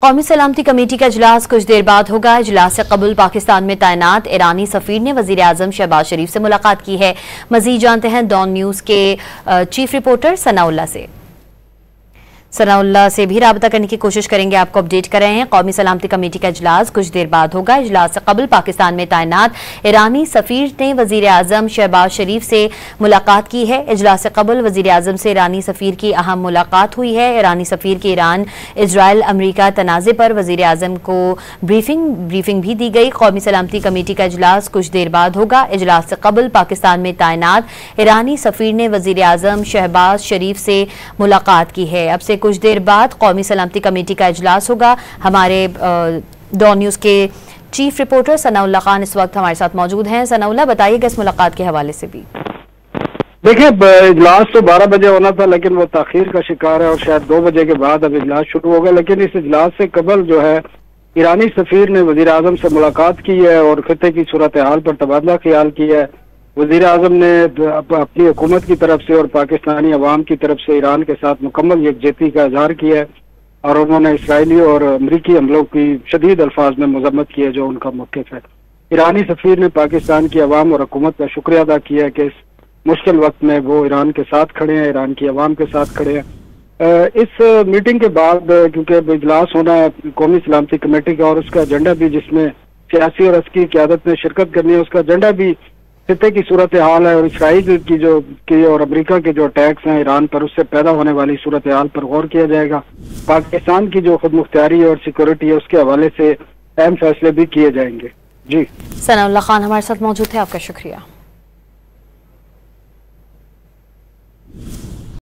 कौमी सलामती कमेटी का इजलास कुछ देर बाद होगा। इजलास से कबल पाकिस्तान में तैनात ईरानी सफीर ने वजीर आजम शहबाज शरीफ से मुलाकात की है। मजीद जानते हैं डॉन न्यूज के चीफ रिपोर्टर सनाउल्लाह से। सनाउल्लाह से भी राबता करने की कोशिश करेंगे, आपको अपडेट कर रहे हैं। कौमी सलामती कमेटी का इजलास कुछ देर बाद होगा। इजलास से कबल पाकिस्तान में तैनात ईरानी सफीर ने वजीर आजम शहबाज शरीफ से मुलाकात की है। इजलास से कबल वजीर आजम से ईरानी सफीर की अहम मुलाकात हुई है। ईरानी सफीर के ईरान, इजराइल, अमरीका तनाज़े पर वजीर आजम को ब्रीफिंग भी दी गई। कौमी सलामती कमेटी का इजलास कुछ देर बाद होगा। इजलास से कबल पाकिस्तान में तैनात ईरानी सफीर ने वजीर आजम शहबाज शरीफ से मुलाकात की है। अब से कुछ देर बाद कौमी सलामती कमेटी का इजलास होगा। हमारे डॉन न्यूज के चीफ रिपोर्टर सनाउल्लाह खान इस वक्त हमारे साथ मौजूद हैं। सनाउल्लाह, बताइएगा इस मुलाकात के हवाले से भी। देखिए, इजलास तो 12 बजे होना था, लेकिन वो ताखीर का शिकार है और शायद 2 बजे के बाद अब इजलास शुरू होगा। लेकिन इस इजलास से कबल जो है ईरानी सफीर ने वजीर आजम से मुलाकात की है और खिते की सूरत हाल पर तबादला ख्याल किया है। वजीर आजम ने अपनी हुकूमत की तरफ से और पाकिस्तानी अवाम की तरफ से ईरान के साथ मुकम्मल यकजहती का इजहार किया है और उन्होंने इसराइली और अमरीकी हमलों की शदीद अल्फाज में मजम्मत की है जो उनका मौक़िफ़ है। ईरानी सफीर ने पाकिस्तान की अवाम और हुकूमत का शुक्रिया अदा किया है कि इस मुश्किल वक्त में वो ईरान के साथ खड़े हैं, ईरान की अवाम के साथ खड़े हैं। इस मीटिंग के बाद क्योंकि इजलास होना है कौमी सलामती कमेटी का और उसका एजेंडा भी, जिसमें सियासी और अस्करी क़यादत ने शिरकत करनी है, उसका एजेंडा भी खिते की सूरत हाल है और इसराइल की और अमेरिका के जो अटैक्स हैं ईरान पर, उससे पैदा होने वाली सूरत हाल पर गौर किया जाएगा। पाकिस्तान की जो खुद मुख्तियारी और सिक्योरिटी है उसके हवाले से अहम फैसले भी किए जाएंगे। जी, सनाउल्लाह खान हमारे साथ मौजूद है, आपका शुक्रिया।